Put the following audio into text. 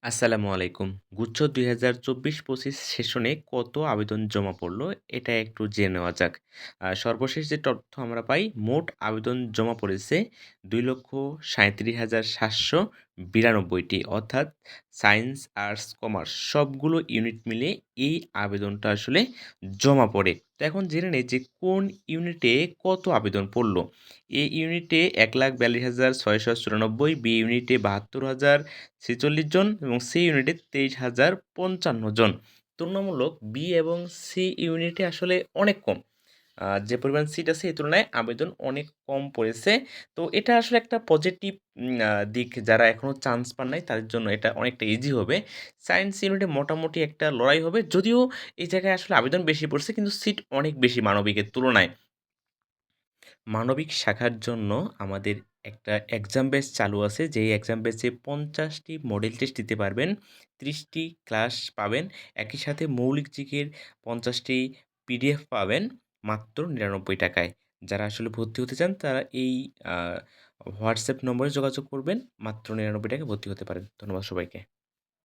আসসালামু আলাইকুম। গুচ্ছ ২০২৪-২৫ সেশনে কত আবেদন জমা পড়ল, এটা একটু জেনে নেওয়া যাক। সর্বশেষ যে তথ্য আমরা পাই, মোট আবেদন জমা পড়েছে ২,37,৭৯২টি, অর্থাৎ সায়েন্স, আর্টস, কমার্স সবগুলো ইউনিট মিলে এই আবেদনটা আসলে জমা পড়ে। তো এখন জেনে নেই যে কোন ইউনিটে কত আবেদন পড়ল। এ ইউনিটে ১,৪২,৬৯৪, বি ইউনিটে ৭২,০৪৬ জন এবং সি ইউনিটে ২৩,০৫৫ জন। তুলনামূলক বি এবং সি ইউনিটে আসলে অনেক কম। যে পরিমাণ সিট আছে এই তুলনায় আবেদন অনেক কম পড়েছে। তো এটা আসলে একটা পজিটিভ দিক, যারা এখনো চান্স পান নাই তাদের জন্য এটা অনেকটা ইজি হবে। সায়েন্স ইউনিটে মোটামুটি একটা লড়াই হবে। যদিও এই জায়গায় আসলে আবেদন বেশি পড়ছে কিন্তু সিট অনেক বেশি মানবিকের তুলনায়। মানবিক শাখার জন্য আমাদের একটা এক্সাম বেস চালু আছে, যেই এক্সাম বেসে ৫০টি মডেল টেস্ট দিতে পারবেন, ৩০টি ক্লাস পাবেন। একই সাথে মৌলিক জিকের ৫০টি পিডিএফ পাবেন মাত্র ৳৯৯ য়। যারা আসলে ভর্তি হতে চান তারা এই আ হোয়াটসঅ্যাপ নম্বরে যোগাযোগ করবেন। মাত্র ৳৯৯ ভর্তি হতে পারেন। ধন্যবাদ সবাইকে।